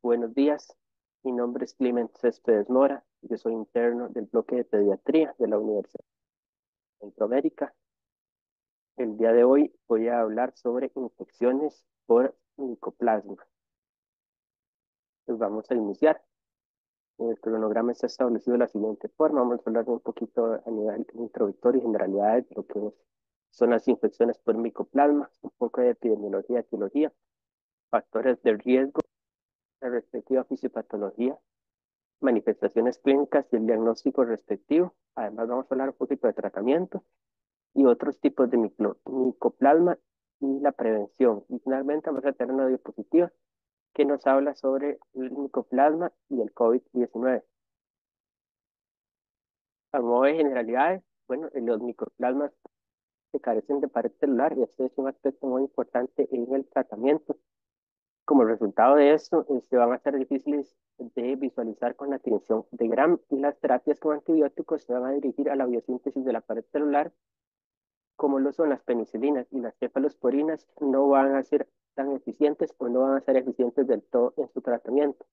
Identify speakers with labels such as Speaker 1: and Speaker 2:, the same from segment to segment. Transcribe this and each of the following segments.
Speaker 1: Buenos días, mi nombre es Clement Céspedes Mora, yo soy interno del bloque de pediatría de la Universidad de Centroamérica. El día de hoy voy a hablar sobre infecciones por micoplasma. Pues vamos a iniciar. El cronograma está establecido de la siguiente forma. Vamos a hablar un poquito a nivel introductorio y generalidades de lo que son las infecciones por micoplasma, un poco de epidemiología, etiología, factores de riesgo, la respectiva fisiopatología, manifestaciones clínicas y el diagnóstico respectivo. Además, vamos a hablar un poquito de tratamiento y otros tipos de micoplasma y la prevención. Y finalmente vamos a tener una diapositiva que nos habla sobre el micoplasma y el COVID-19. A modo de generalidades, bueno, los micoplasmas se carecen de pared celular y este es un aspecto muy importante en el tratamiento. Como resultado de esto, se van a ser difíciles de visualizar con la atención de Gram y las terapias con antibióticos se van a dirigir a la biosíntesis de la pared celular, como lo son las penicilinas y las cefalosporinas, no van a ser tan eficientes o no van a ser eficientes del todo en su tratamiento.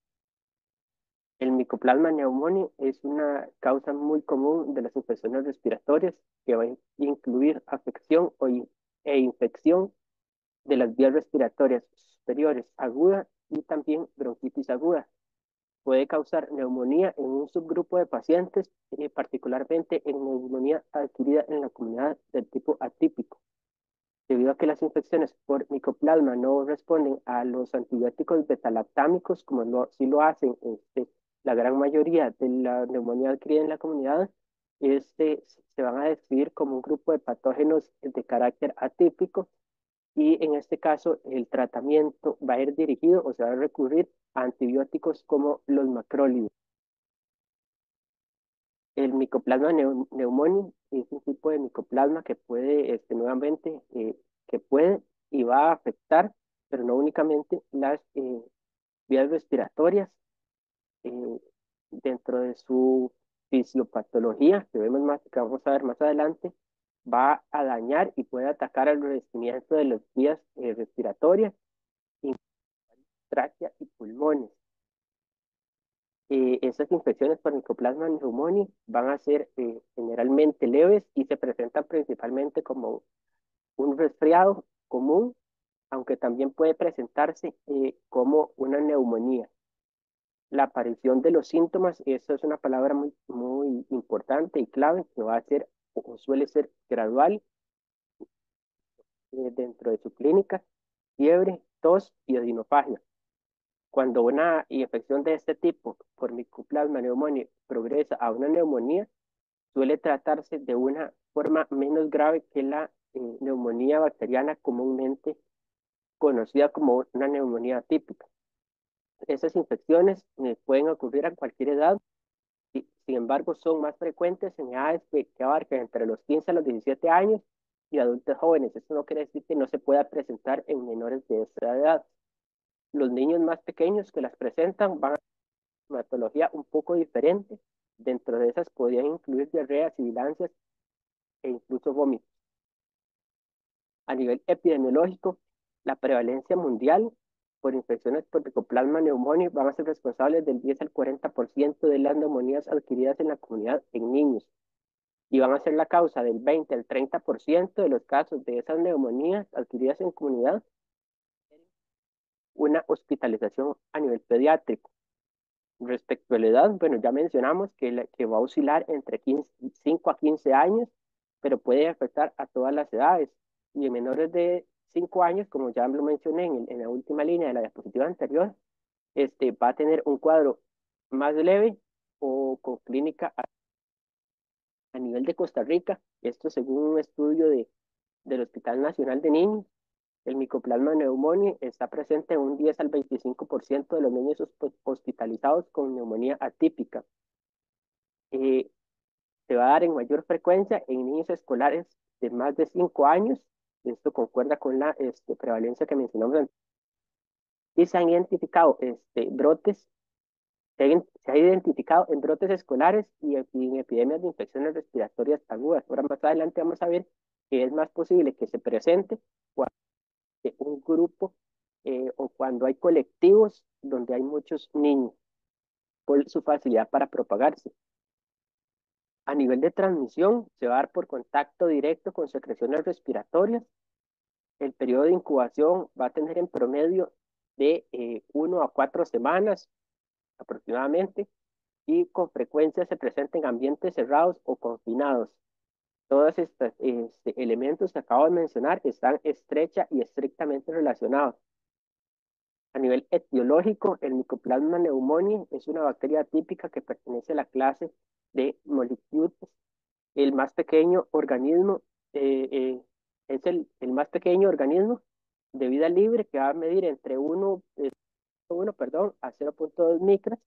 Speaker 1: El micoplasma pneumoniae es una causa muy común de las infecciones respiratorias que va a incluir afección e infección de las vías respiratorias superiores aguda y también bronquitis aguda. Puede causar neumonía en un subgrupo de pacientes, particularmente en neumonía adquirida en la comunidad del tipo atípico. Debido a que las infecciones por micoplasma no responden a los antibióticos betalactámicos, como sí lo hacen la gran mayoría de la neumonía adquirida en la comunidad, se van a describir como un grupo de patógenos de carácter atípico y en este caso el tratamiento va a ir dirigido o se va a recurrir a antibióticos como los macrólidos. El micoplasma pneumoniae es un tipo de micoplasma que puede, nuevamente, que puede y va a afectar, pero no únicamente las vías respiratorias. eh, Dentro de su fisiopatología, que vamos a ver más adelante, va a dañar y puede atacar al revestimiento de las vías respiratorias, tráquea y pulmones. Esas infecciones por Mycoplasma pneumoniae van a ser generalmente leves y se presentan principalmente como un resfriado común, aunque también puede presentarse como una neumonía. La aparición de los síntomas, eso es una palabra muy, muy importante y clave, que va a ser o suele ser gradual dentro de su clínica, fiebre, tos y odinofagia. Cuando una infección de este tipo por Mycoplasma pneumoniae progresa a una neumonía, suele tratarse de una forma menos grave que la neumonía bacteriana comúnmente conocida como una neumonía típica. Esas infecciones pueden ocurrir a cualquier edad, sin embargo son más frecuentes en edades que abarcan entre los 15 a los 17 años y adultos jóvenes. Esto no quiere decir que no se pueda presentar en menores de esa edad. Los niños más pequeños que las presentan van a tener una patología un poco diferente. Dentro de esas podrían incluir diarreas, sibilancias e incluso vómitos. A nivel epidemiológico, la prevalencia mundial por infecciones por Mycoplasma pneumoniae van a ser responsables del 10 al 40% de las neumonías adquiridas en la comunidad en niños y van a ser la causa del 20 al 30% de los casos de esas neumonías adquiridas en comunidad, una hospitalización a nivel pediátrico. Respecto a la edad, bueno, ya mencionamos que va a oscilar entre 5 a 15 años, pero puede afectar a todas las edades. Y en menores de 5 años, como ya lo mencioné en la última línea de la diapositiva anterior, va a tener un cuadro más leve o con clínica a nivel de Costa Rica. Esto según un estudio del Hospital Nacional de Niños. El micoplasma pneumoniae está presente en un 10 al 25% de los niños hospitalizados con neumonía atípica. Eh, Se va a dar en mayor frecuencia en niños escolares de más de 5 años. Esto concuerda con la prevalencia que mencionamos antes. Y se han identificado brotes, se ha identificado en brotes escolares y en epidemias de infecciones respiratorias agudas. Ahora más adelante vamos a ver que es más posible que se presente cuando un grupo o cuando hay colectivos donde hay muchos niños por su facilidad para propagarse. A nivel de transmisión, se va a dar por contacto directo con secreciones respiratorias. El periodo de incubación va a tener en promedio de 1 a 4 semanas aproximadamente y con frecuencia se presenta en ambientes cerrados o confinados. Todos estos elementos que acabo de mencionar están estrecha y estrictamente relacionados. A nivel etiológico, el Mycoplasma pneumoniae es una bacteria típica que pertenece a la clase de Mollicutes. El más pequeño organismo es el más pequeño organismo de vida libre que va a medir entre 1 perdón, a 0,2 micras.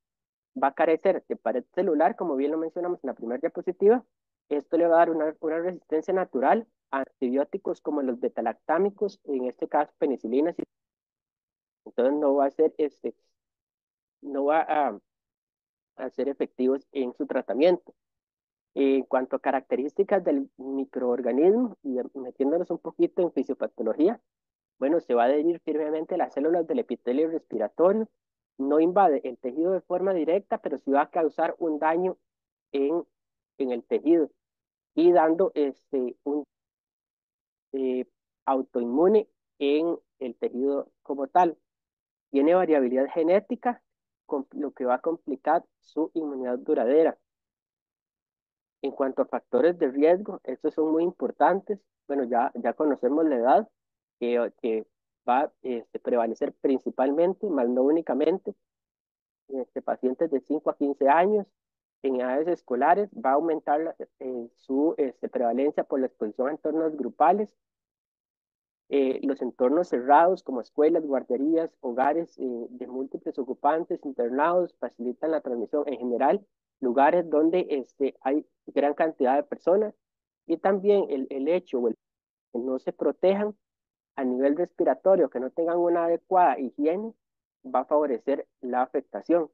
Speaker 1: Va a carecer de pared celular, como bien lo mencionamos en la primera diapositiva. Esto le va a dar una resistencia natural a antibióticos como los betalactámicos, en este caso penicilinas. Entonces no va a ser no va a ser efectivos en su tratamiento. En cuanto a características del microorganismo, y metiéndonos un poquito en fisiopatología, bueno, se va a adherir firmemente a las células del epitelio respiratorio, no invade el tejido de forma directa, pero sí va a causar un daño en, en el tejido y dando un eh, autoinmune en el tejido como tal. Tiene variabilidad genética, lo que va a complicar su inmunidad duradera. En cuanto a factores de riesgo, estos son muy importantes. Bueno, ya conocemos la edad que va a prevalecer principalmente, más no únicamente, pacientes de 5 a 15 años. En edades escolares va a aumentar su prevalencia por la exposición a entornos grupales. Los entornos cerrados como escuelas, guarderías, hogares de múltiples ocupantes, internados, facilitan la transmisión en general, lugares donde hay gran cantidad de personas y también el hecho o el que no se protejan a nivel respiratorio, que no tengan una adecuada higiene, va a favorecer la afectación.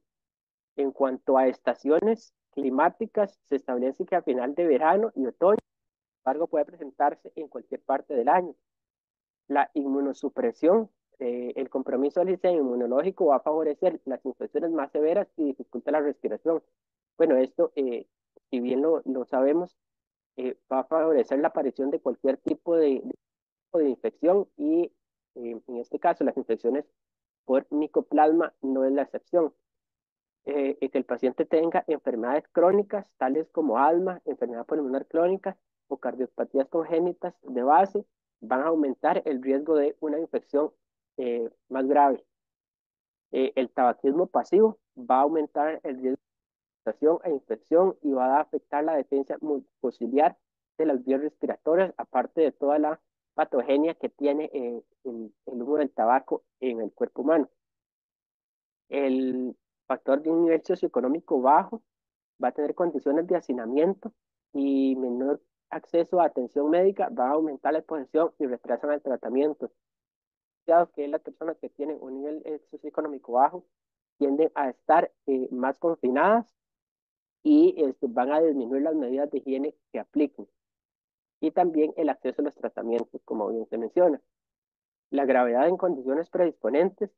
Speaker 1: En cuanto a estaciones climáticas, se establece que a final de verano y otoño, sin embargo, puede presentarse en cualquier parte del año. La inmunosupresión, el compromiso del sistema inmunológico va a favorecer las infecciones más severas y dificulta la respiración. Bueno, esto, si bien lo sabemos, va a favorecer la aparición de cualquier tipo de infección y en este caso las infecciones por micoplasma no es la excepción. Que el paciente tenga enfermedades crónicas, tales como asma, enfermedad pulmonar crónica o cardiopatías congénitas de base, van a aumentar el riesgo de una infección más grave. El tabaquismo pasivo va a aumentar el riesgo de infección e infección y va a afectar la defensa mucociliar de las vías respiratorias, aparte de toda la patogenia que tiene el humo del tabaco en el cuerpo humano. El factor de un nivel socioeconómico bajo va a tener condiciones de hacinamiento y menor acceso a atención médica, va a aumentar la exposición y retrasan el tratamiento. Dado que las personas que tienen un nivel socioeconómico bajo tienden a estar más confinadas y van a disminuir las medidas de higiene que apliquen. Y también el acceso a los tratamientos, como bien se menciona. La gravedad en condiciones predisponentes,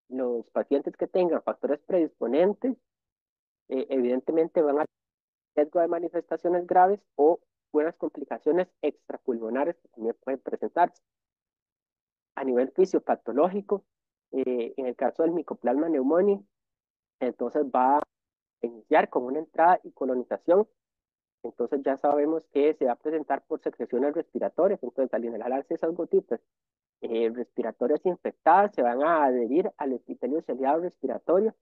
Speaker 1: los pacientes que tengan factores predisponentes, evidentemente van a riesgo de manifestaciones graves o buenas complicaciones extrapulmonares que también pueden presentarse. A nivel fisiopatológico, en el caso del micoplasma pneumoniae, entonces va a iniciar con una entrada y colonización. Entonces ya sabemos que se va a presentar por secreciones respiratorias. Entonces al inhalarse esas gotitas respiratorias infectadas se van a adherir al epitelio ciliado respiratorio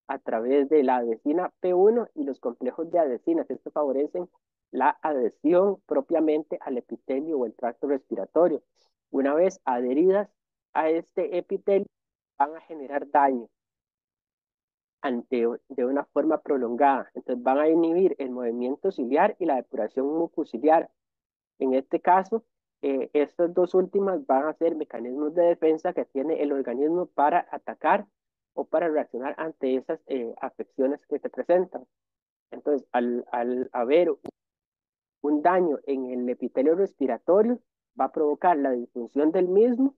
Speaker 1: a través de la adesina P1 y los complejos de adesinas. Esto favorecen la adhesión propiamente al epitelio o el tracto respiratorio. Una vez adheridas a este epitelio, van a generar daño de una forma prolongada. Entonces van a inhibir el movimiento ciliar y la depuración mucociliar. En este caso, estas dos últimas van a ser mecanismos de defensa que tiene el organismo para atacar o para reaccionar ante esas afecciones que se presentan. Entonces, al haber un daño en el epitelio respiratorio, va a provocar la disfunción del mismo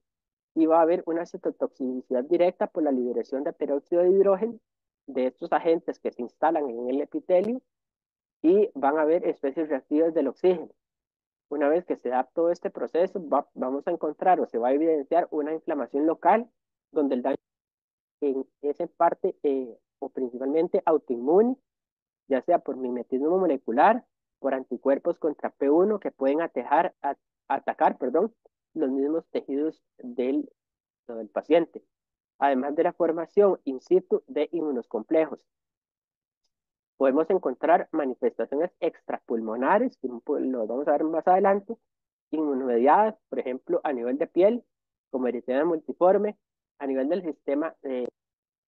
Speaker 1: y va a haber una citotoxicidad directa por la liberación de peróxido de hidrógeno de estos agentes que se instalan en el epitelio y van a haber especies reactivas del oxígeno. Una vez que se da todo este proceso, vamos a encontrar o se va a evidenciar una inflamación local donde el daño es en parte o principalmente autoinmune, ya sea por mimetismo molecular, por anticuerpos contra P1 que pueden atacar, perdón, los mismos tejidos del paciente, además de la formación in situ de inmunocomplejos. Podemos encontrar manifestaciones extrapulmonares, que lo vamos a ver más adelante, inmunomediadas, por ejemplo, a nivel de piel, como eritema multiforme, a nivel del sistema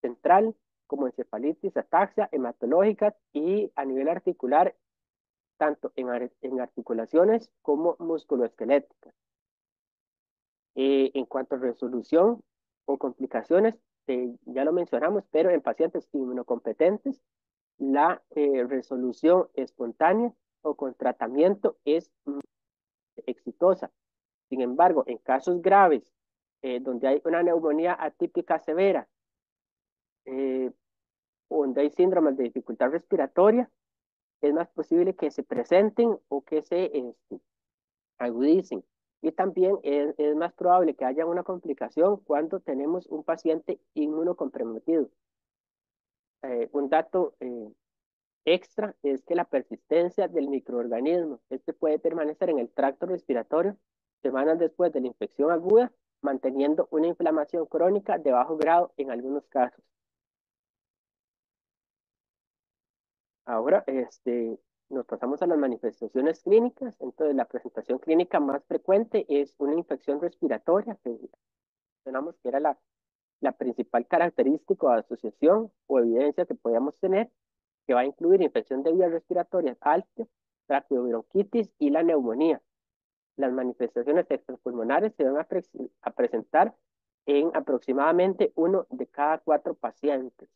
Speaker 1: central, como encefalitis, ataxia, hematológicas, y a nivel articular, tanto en articulaciones como musculoesqueléticas. En cuanto a resolución o complicaciones, ya lo mencionamos, pero en pacientes inmunocompetentes, la resolución espontánea o con tratamiento es exitosa. Sin embargo, en casos graves, donde hay una neumonía atípica severa, eh, donde hay síndromes de dificultad respiratoria, es más posible que se presenten o que se agudicen. Y también es más probable que haya una complicación cuando tenemos un paciente inmunocomprometido. Un dato extra es que la persistencia del microorganismo, este puede permanecer en el tracto respiratorio semanas después de la infección aguda, manteniendo una inflamación crónica de bajo grado en algunos casos. Ahora, nos pasamos a las manifestaciones clínicas. Entonces, la presentación clínica más frecuente es una infección respiratoria, que mencionamos que era la principal característica de asociación o evidencia que podíamos tener, que va a incluir infección de vías respiratorias altas, traqueobronquitis y la neumonía. Las manifestaciones extrapulmonares se van a presentar en aproximadamente uno de cada 4 pacientes,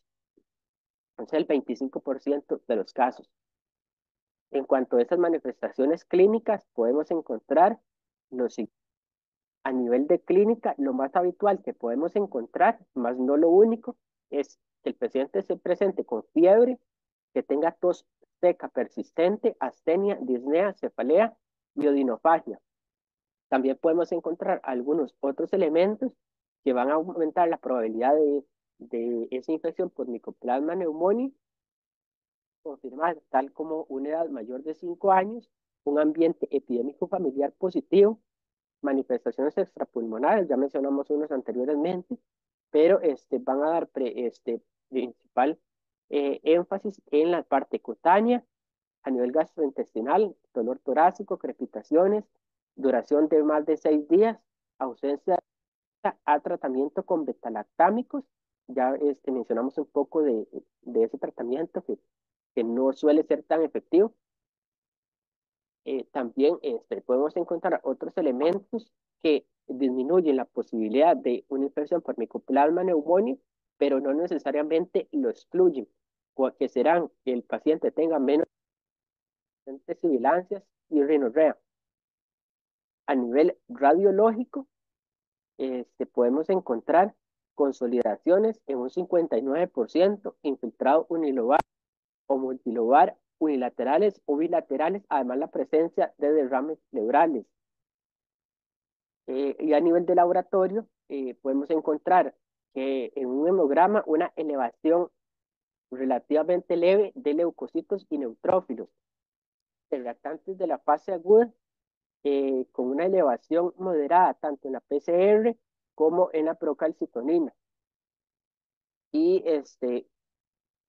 Speaker 1: o sea, el 25% de los casos. En cuanto a esas manifestaciones clínicas, podemos encontrar los a nivel de clínica, lo más habitual que podemos encontrar, más no lo único, es que el paciente se presente con fiebre, que tenga tos seca persistente, astenia, disnea, cefalea y odinofagia. También podemos encontrar algunos otros elementos que van a aumentar la probabilidad de esa infección por Mycoplasma pneumoniae confirmada, tal como una edad mayor de 5 años, un ambiente epidémico familiar positivo, manifestaciones extrapulmonares, ya mencionamos unos anteriormente, pero van a dar principal énfasis en la parte cutánea, a nivel gastrointestinal, dolor torácico, crepitaciones, duración de más de 6 días, ausencia a tratamiento con betalactámicos. Ya mencionamos un poco de ese tratamiento que no suele ser tan efectivo. También podemos encontrar otros elementos que disminuyen la posibilidad de una infección por Mycoplasma pneumoniae, pero no necesariamente lo excluyen, que serán que el paciente tenga menos sibilancias y rinorrea. A nivel radiológico, podemos encontrar consolidaciones en un 59%, infiltrado unilobar o multilobar, unilaterales o bilaterales, además la presencia de derrames pleurales. Y a nivel de laboratorio, podemos encontrar que en un hemograma una elevación relativamente leve de leucocitos y neutrófilos, reactantes de la fase aguda, con una elevación moderada tanto en la PCR como en la procalcitonina. Y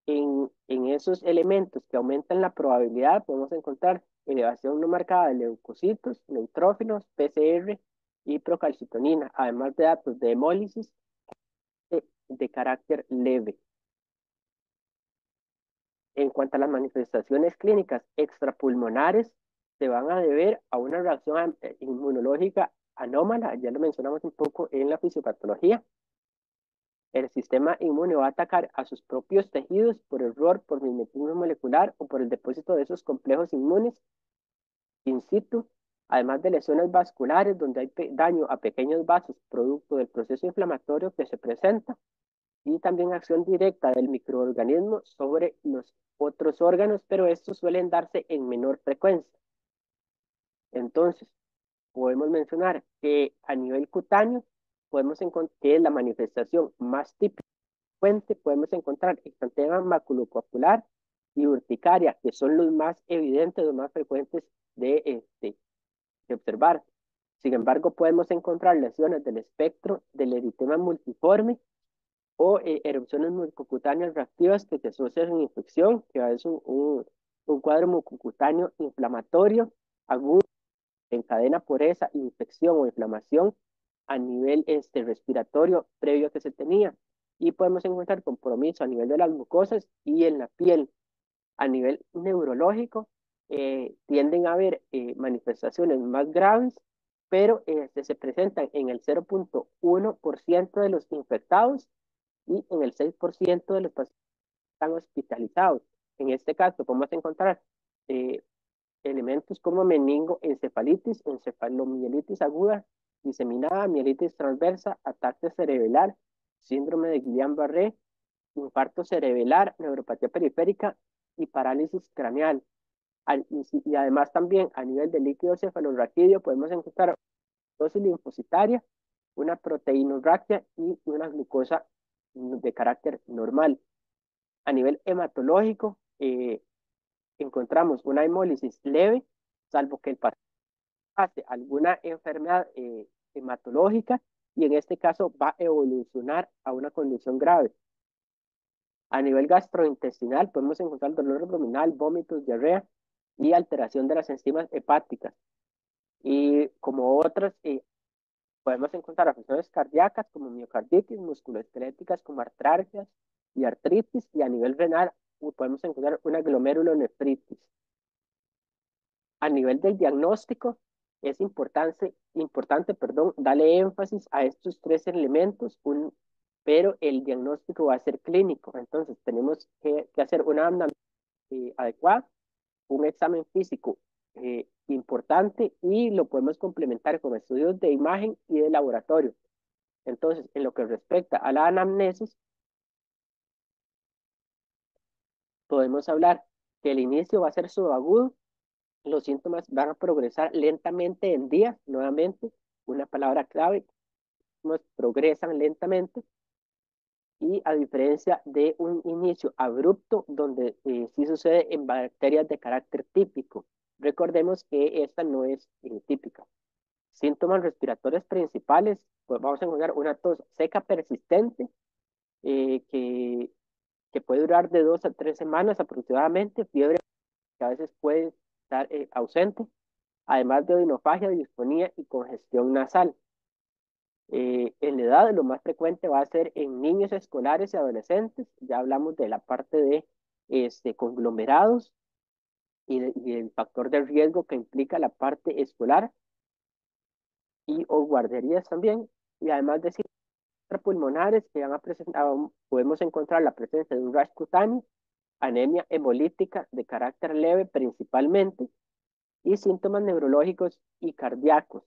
Speaker 1: en esos elementos que aumentan la probabilidad, podemos encontrar elevación no marcada de leucocitos, neutrófilos, PCR y procalcitonina, además de datos de hemólisis de carácter leve. En cuanto a las manifestaciones clínicas extrapulmonares, se van a deber a una reacción inmunológica anómala, ya lo mencionamos un poco en la fisiopatología. El sistema inmune va a atacar a sus propios tejidos por error, por mimetismo molecular o por el depósito de esos complejos inmunes in situ, además de lesiones vasculares donde hay daño a pequeños vasos producto del proceso inflamatorio que se presenta y también acción directa del microorganismo sobre los otros órganos, pero estos suelen darse en menor frecuencia. Entonces, podemos mencionar que a nivel cutáneo, podemos encontrar que es la manifestación más típica, podemos encontrar exantema maculopapular y urticaria, que son los más evidentes, los más frecuentes de observar. Sin embargo, podemos encontrar lesiones del espectro del eritema multiforme o erupciones mucocutáneas reactivas que se asocian con infección, que es un cuadro mucocutáneo inflamatorio agudo encadena por esa infección o inflamación a nivel respiratorio previo que se tenía. Y podemos encontrar compromiso a nivel de las mucosas y en la piel. A nivel neurológico, tienden a haber manifestaciones más graves, pero se presentan en el 0,1% de los infectados y en el 6% de los pacientes que están hospitalizados. En este caso, podemos encontrar eh, elementos como meningoencefalitis, encefalomielitis aguda, diseminada, mielitis transversa, ataque cerebral, síndrome de Guillain-Barré, infarto cerebral, neuropatía periférica y parálisis craneal. Y además también a nivel de líquido cefalorraquídeo podemos encontrar dosis linfocitaria, una proteinorraquia y una glucosa de carácter normal. A nivel hematológico, encontramos una hemólisis leve, salvo que el paciente pase alguna enfermedad hematológica y en este caso va a evolucionar a una condición grave. A nivel gastrointestinal podemos encontrar dolor abdominal, vómitos, diarrea y alteración de las enzimas hepáticas. Y como otras, podemos encontrar afecciones cardíacas como miocarditis, musculoesqueléticas como artralgias y artritis, y a nivel renal podemos encontrar una glomerulonefritis. A nivel del diagnóstico, es importante, darle énfasis a estos tres elementos, pero el diagnóstico va a ser clínico. Entonces, tenemos que hacer una anamnesis adecuada, un examen físico importante y lo podemos complementar con estudios de imagen y de laboratorio. Entonces, en lo que respecta a la anamnesis, podemos hablar que el inicio va a ser subagudo, los síntomas van a progresar lentamente en días, nuevamente, una palabra clave, progresan lentamente y a diferencia de un inicio abrupto donde sí sucede en bacterias de carácter típico. Recordemos que esta no es típica. Síntomas respiratorios principales, pues vamos a encontrar una tos seca persistente eh, que, que puede durar de 2 a 3 semanas aproximadamente, fiebre que a veces puede estar ausente, además de odinofagia, disfonía y congestión nasal. En la edad, lo más frecuente va a ser en niños escolares y adolescentes. Ya hablamos de la parte de conglomerados y el factor de riesgo que implica la parte escolar y o guarderías también. Y además de pulmonares que van a presentar, podemos encontrar la presencia de un rash cutáneo, anemia hemolítica de carácter leve principalmente y síntomas neurológicos y cardíacos.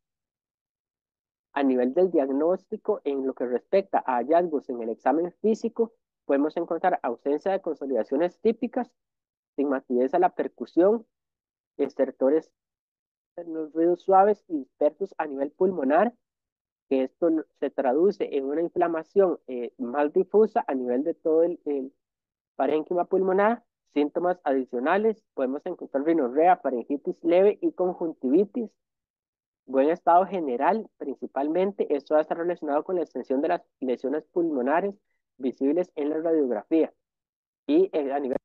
Speaker 1: A nivel del diagnóstico, en lo que respecta a hallazgos en el examen físico, podemos encontrar ausencia de consolidaciones típicas, estigmatidez a la percusión, estertores en los ruidos suaves y dispersos a nivel pulmonar, que esto se traduce en una inflamación más difusa a nivel de todo el parénquima pulmonar. Síntomas adicionales, podemos encontrar rinorrea, faringitis leve y conjuntivitis. Buen estado general, principalmente, esto va a estar relacionado con la extensión de las lesiones pulmonares visibles en la radiografía. Y a nivel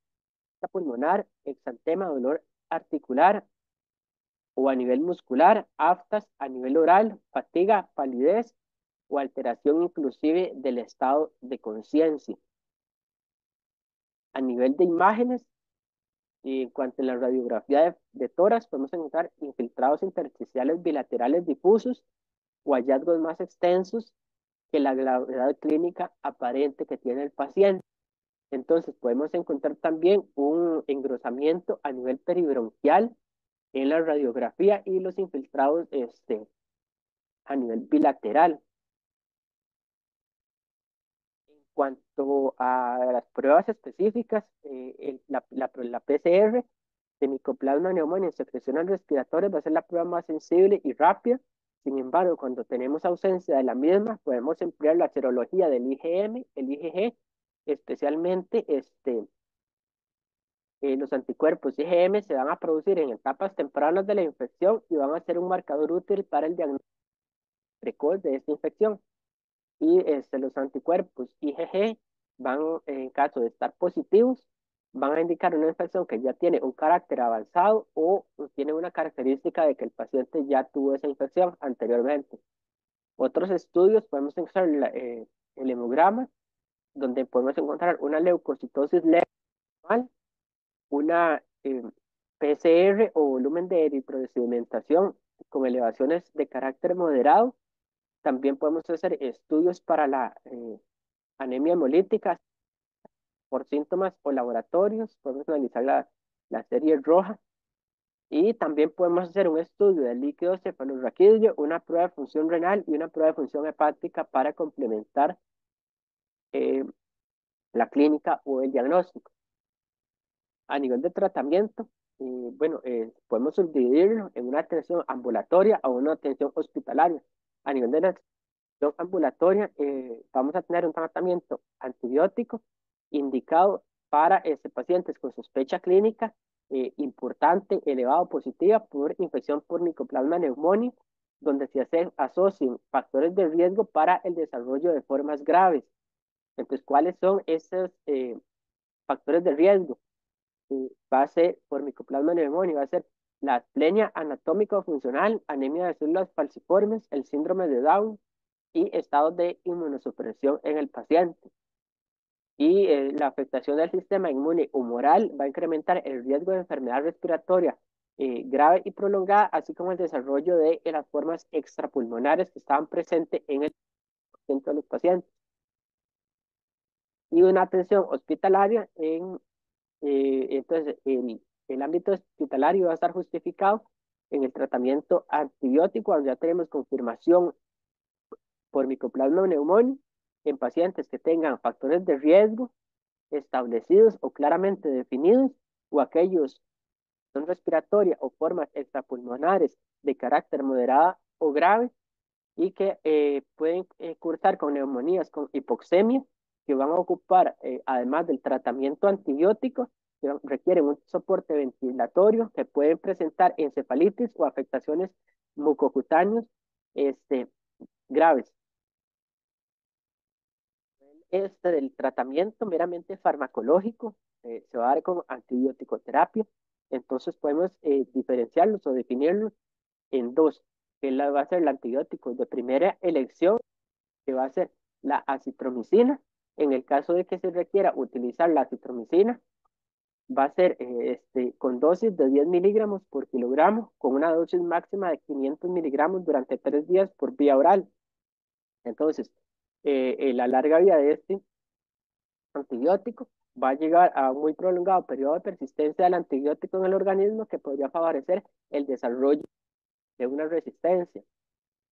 Speaker 1: pulmonar, exantema, dolor articular o a nivel muscular, aftas a nivel oral, fatiga, palidez o alteración inclusive del estado de conciencia. A nivel de imágenes, y en cuanto a la radiografía de tórax, podemos encontrar infiltrados intersticiales bilaterales difusos o hallazgos más extensos que la gravedad clínica aparente que tiene el paciente. Entonces, podemos encontrar también un engrosamiento a nivel peribronquial en la radiografía y los infiltrados a nivel bilateral. En cuanto a las pruebas específicas, la PCR de Mycoplasma pneumoniae en secreciones respiratorias va a ser la prueba más sensible y rápida. Sin embargo, cuando tenemos ausencia de la misma, podemos emplear la serología del IgM, el IgG, especialmente los anticuerpos IgM se van a producir en etapas tempranas de la infección y van a ser un marcador útil para el diagnóstico precoz de esta infección. Y los anticuerpos IgG van, en caso de estar positivos, van a indicar una infección que ya tiene un carácter avanzado o tiene una característica de que el paciente ya tuvo esa infección anteriormente. Otros estudios podemos encontrar el hemograma, donde podemos encontrar una leucocitosis leve, una PCR o volumen de eritrosedimentación con elevaciones de carácter moderado. También podemos hacer estudios para la anemia hemolítica por síntomas o laboratorios. Podemos analizar la serie roja y también podemos hacer un estudio del líquido cefalorraquídeo, una prueba de función renal y una prueba de función hepática para complementar eh, la clínica o el diagnóstico. A nivel de tratamiento, podemos subdividirlo en una atención ambulatoria o una atención hospitalaria. A nivel de la atención ambulatoria, vamos a tener un tratamiento antibiótico indicado para pacientes con sospecha clínica importante, elevado, positiva por infección por Mycoplasma pneumoniae, donde se asocian factores de riesgo para el desarrollo de formas graves. Entonces, ¿cuáles son esos factores de riesgo? Va a ser por Mycoplasma pneumoniae, va a ser la asplenia anatómica o funcional, anemia de células falciformes, el síndrome de Down y estados de inmunosupresión en el paciente. Y la afectación del sistema inmune humoral va a incrementar el riesgo de enfermedad respiratoria grave y prolongada, así como el desarrollo de las formas extrapulmonares que estaban presentes en el centro de los pacientes. Y una atención hospitalaria entonces, el ámbito hospitalario va a estar justificado en el tratamiento antibiótico, donde ya tenemos confirmación por Mycoplasma pneumoniae en pacientes que tengan factores de riesgo establecidos o claramente definidos, o aquellos son respiratorias o formas extrapulmonares de carácter moderada o grave y que pueden cursar con neumonías con hipoxemia, que van a ocupar, además del tratamiento antibiótico, que requieren un soporte ventilatorio, que pueden presentar encefalitis o afectaciones mucocutáneas graves. Del tratamiento meramente farmacológico se va a dar con antibiótico terapia. Entonces podemos diferenciarlos o definirlos en dos, que va a ser el antibiótico de primera elección, que va a ser la acitromicina. En el caso de que se requiera utilizar la acitromicina, va a ser con dosis de 10 miligramos por kilogramo, con una dosis máxima de 500 miligramos durante 3 días por vía oral. Entonces, la larga vida de antibiótico va a llegar a un muy prolongado periodo de persistencia del antibiótico en el organismo que podría favorecer el desarrollo de una resistencia.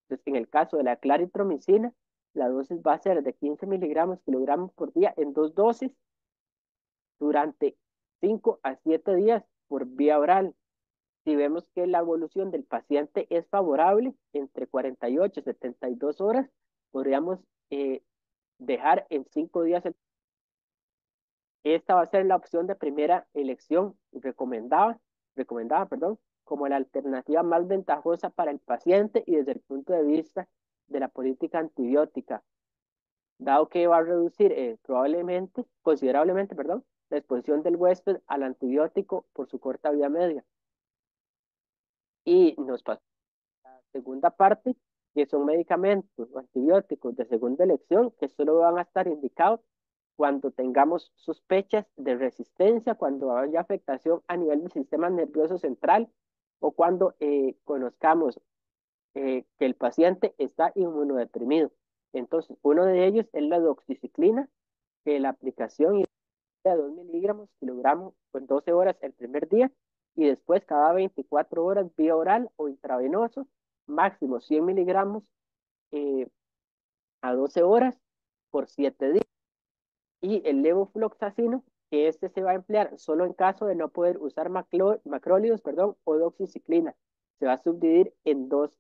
Speaker 1: Entonces, en el caso de la claritromicina, la dosis va a ser de 15 miligramos kilogramos por día en dos dosis durante 5 a 7 días por vía oral. Si vemos que la evolución del paciente es favorable, entre 48 y 72 horas, podríamos dejar en 5 días esta va a ser la opción de primera elección recomendada, como la alternativa más ventajosa para el paciente y desde el punto de vista de la política antibiótica, dado que va a reducir considerablemente, la exposición del huésped al antibiótico por su corta vida media. Y nos pasa a la segunda parte, que son medicamentos o antibióticos de segunda elección, que solo van a estar indicados cuando tengamos sospechas de resistencia, cuando haya afectación a nivel del sistema nervioso central o cuando conozcamos que el paciente está inmunodeprimido. Entonces, uno de ellos es la doxiciclina, que la aplicación es de 2 miligramos kilogramos por 12 horas el primer día y después cada 24 horas vía oral o intravenoso, máximo 100 miligramos eh, a 12 horas por 7 días. Y el levofloxacino, que este se va a emplear solo en caso de no poder usar macrólidos, perdón, o doxiciclina. Se va a subdividir en dos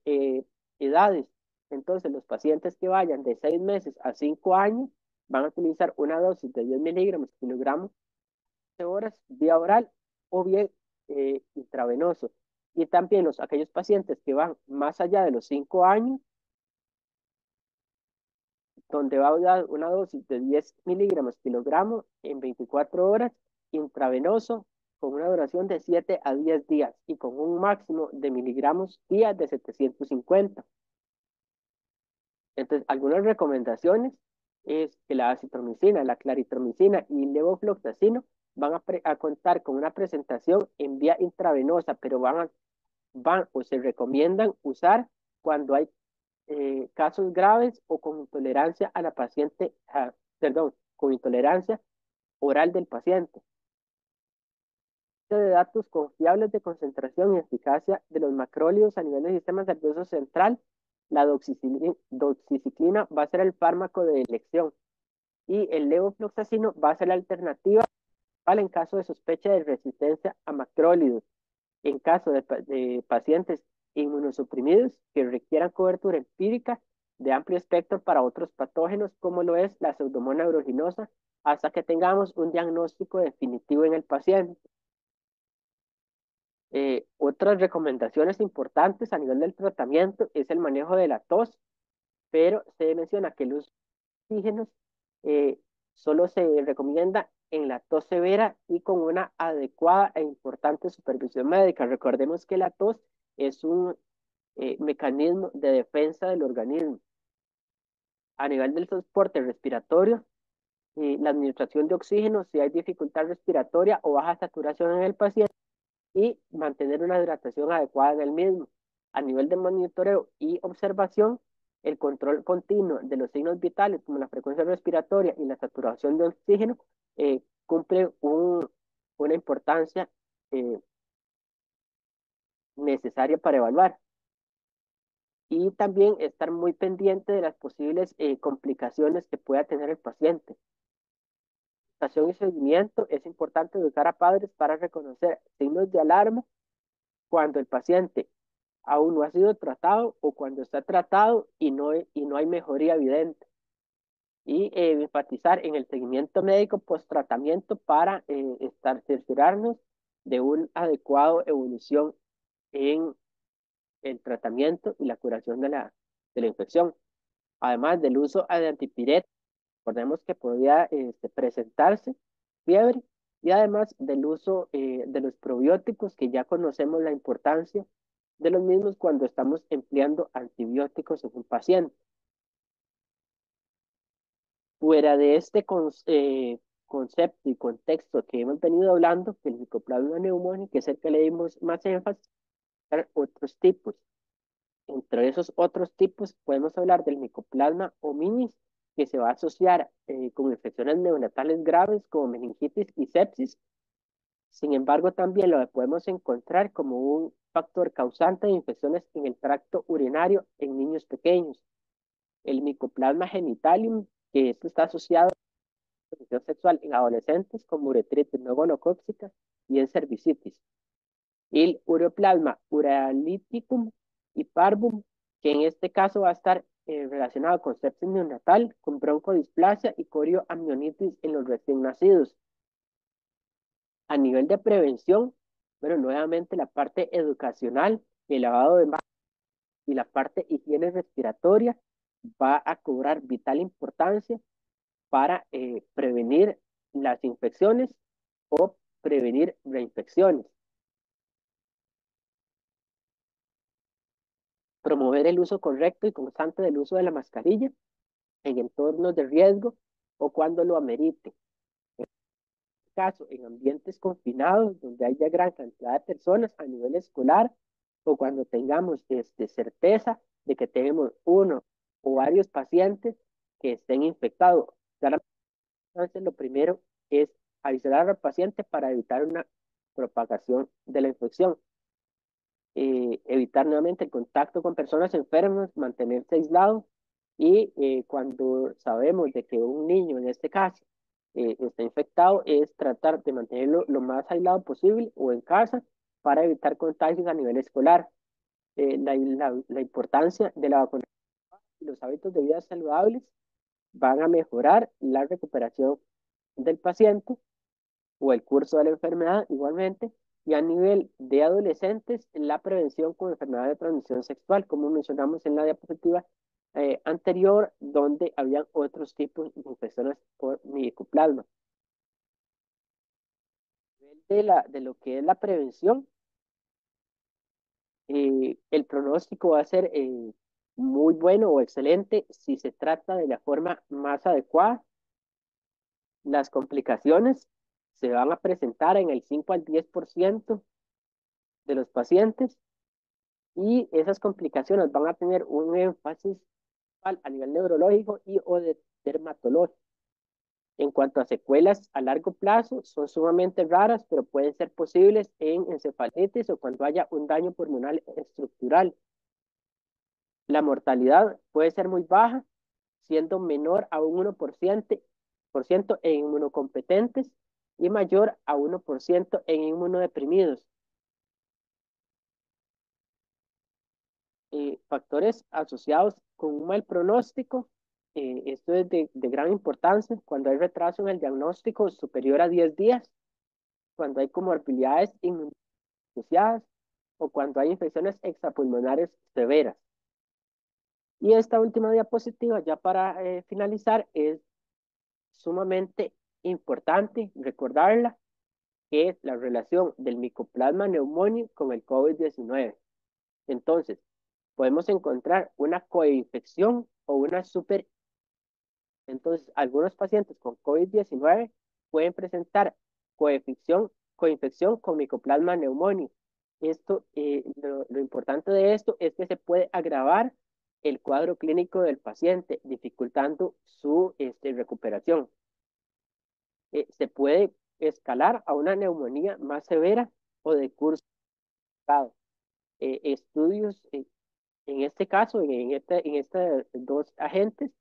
Speaker 1: edades. Entonces, los pacientes que vayan de 6 meses a 5 años van a utilizar una dosis de 10 miligramos kilogramos de horas vía oral o bien intravenoso. Y también aquellos pacientes que van más allá de los 5 años, donde va a dar una dosis de 10 miligramos kilogramo en 24 horas, intravenoso, con una duración de 7 a 10 días y con un máximo de miligramos día de 750. Entonces, algunas recomendaciones es que la acitromicina, la claritromicina y el levofloxacino van a contar con una presentación en vía intravenosa, pero van o se recomiendan usar cuando hay casos graves o con intolerancia a la paciente, perdón, con intolerancia oral del paciente. De datos confiables de concentración y eficacia de los macrólidos a nivel del sistema nervioso central, la doxiciclina va a ser el fármaco de elección y el levofloxacino va a ser la alternativa en caso de sospecha de resistencia a macrólidos. En caso de pacientes inmunosuprimidos que requieran cobertura empírica de amplio espectro para otros patógenos, como lo es la pseudomonas aeruginosa, hasta que tengamos un diagnóstico definitivo en el paciente. Otras recomendaciones importantes a nivel del tratamiento es el manejo de la tos, pero se menciona que el uso de oxígenos eh, solo se recomienda en la tos severa y con una adecuada e importante supervisión médica. Recordemos que la tos es un mecanismo de defensa del organismo. A nivel del soporte respiratorio, la administración de oxígeno, si hay dificultad respiratoria o baja saturación en el paciente, y mantener una hidratación adecuada en el mismo. A nivel de monitoreo y observación, el control continuo de los signos vitales como la frecuencia respiratoria y la saturación de oxígeno cumple una importancia eh, necesaria para evaluar. Y también estar muy pendiente de las posibles complicaciones que pueda tener el paciente. Y seguimiento, es importante educar a padres para reconocer signos de alarma cuando el paciente aún no ha sido tratado o cuando está tratado y no hay mejoría evidente. Y enfatizar en el seguimiento médico post-tratamiento para cerciorarnos de una adecuada evolución en el tratamiento y la curación de la infección. Además del uso de antipiréticos, recordemos que podría presentarse fiebre y además del uso de los probióticos, que ya conocemos la importancia de los mismos cuando estamos empleando antibióticos en un paciente. Fuera de este concepto y contexto que hemos venido hablando, que el Mycoplasma pneumoniae, que es el que le dimos más énfasis, hay otros tipos. Entre esos otros tipos podemos hablar del Mycoplasma hominis, que se va a asociar con infecciones neonatales graves como meningitis y sepsis. Sin embargo, también lo podemos encontrar como un factor causante de infecciones en el tracto urinario en niños pequeños. El Mycoplasma genitalium, que esto está asociado a la infección sexual en adolescentes como uretritis no gonocóxica y en cervicitis. Y el Ureaplasma uralíticum y parvum, que en este caso va a estar relacionado con sepsis neonatal, con broncodisplasia y corioamnionitis en los recién nacidos. A nivel de prevención, bueno, nuevamente la parte educacional, el lavado de manos y la parte higiene respiratoria va a cobrar vital importancia para prevenir las infecciones o prevenir reinfecciones. Promover el uso correcto y constante del uso de la mascarilla en entornos de riesgo o cuando lo amerite. En este caso, en ambientes confinados, donde haya gran cantidad de personas a nivel escolar, o cuando tengamos certeza de que tenemos uno o varios pacientes que estén infectados. Entonces, lo primero es aislar al paciente para evitar una propagación de la infección. Evitar nuevamente el contacto con personas enfermas, mantenerse aislado y cuando sabemos de que un niño, en este caso, está infectado, es tratar de mantenerlo lo más aislado posible o en casa para evitar contagios a nivel escolar. La importancia de la vacunación y los hábitos de vida saludables van a mejorar la recuperación del paciente o el curso de la enfermedad igualmente. Y a nivel de adolescentes, la prevención con enfermedades de transmisión sexual, como mencionamos en la diapositiva anterior, donde habían otros tipos de infecciones por micoplasma. De lo que es la prevención, el pronóstico va a ser muy bueno o excelente si se trata de la forma más adecuada. Las complicaciones se van a presentar en el 5 al 10% de los pacientes y esas complicaciones van a tener un énfasis a nivel neurológico y o de dermatológico. En cuanto a secuelas a largo plazo, son sumamente raras, pero pueden ser posibles en encefalitis o cuando haya un daño pulmonar estructural. La mortalidad puede ser muy baja, siendo menor a un 1% en inmunocompetentes y mayor a 1% en inmunodeprimidos. Factores asociados con un mal pronóstico. Esto es de gran importancia cuando hay retraso en el diagnóstico superior a 10 días, cuando hay comorbilidades inmunosociadas o cuando hay infecciones extrapulmonares severas. Y esta última diapositiva, ya para finalizar, es sumamente importante recordarla, que es la relación del Mycoplasma pneumoniae con el COVID-19. Entonces, podemos encontrar una coinfección o una super. Entonces, algunos pacientes con COVID-19 pueden presentar coinfección con Mycoplasma pneumoniae. Esto, lo importante de esto es que se puede agravar el cuadro clínico del paciente, dificultando su recuperación. Se puede escalar a una neumonía más severa o de curso avanzado. Estudios en este caso, en estos dos agentes,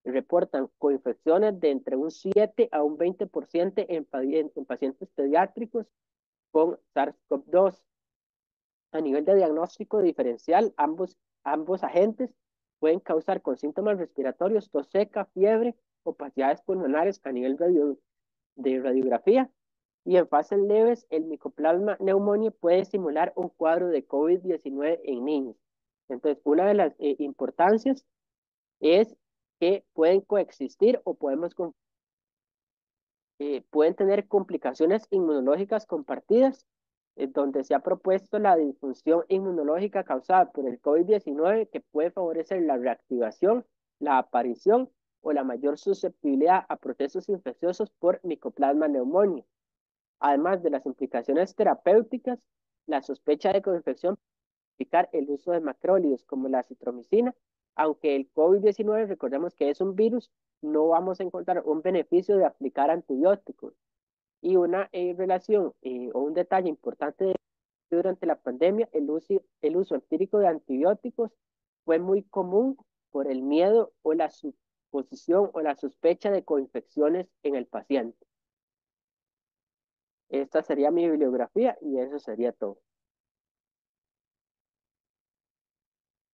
Speaker 1: reportan coinfecciones de entre un 7 a un 20% en pacientes pediátricos con SARS-CoV-2. A nivel de diagnóstico diferencial, ambos agentes pueden causar con síntomas respiratorios, tos seca, fiebre, opacidades pulmonares a nivel de radiografía. Y en fases leves, el Mycoplasma pneumoniae puede simular un cuadro de COVID-19 en niños. Entonces, una de las importancias es que pueden coexistir o pueden tener complicaciones inmunológicas compartidas, donde se ha propuesto la disfunción inmunológica causada por el COVID-19 que puede favorecer la reactivación, la aparición o la mayor susceptibilidad a procesos infecciosos por Mycoplasma pneumoniae. Además de las implicaciones terapéuticas, la sospecha de coinfección puede el uso de macrólidos como la citromicina, aunque el COVID-19, recordemos que es un virus, no vamos a encontrar un beneficio de aplicar antibióticos. Y una relación o un detalle importante durante la pandemia, el uso empírico de antibióticos fue muy común por el miedo o la suposición o la sospecha de coinfecciones en el paciente. Esta sería mi bibliografía y eso sería todo.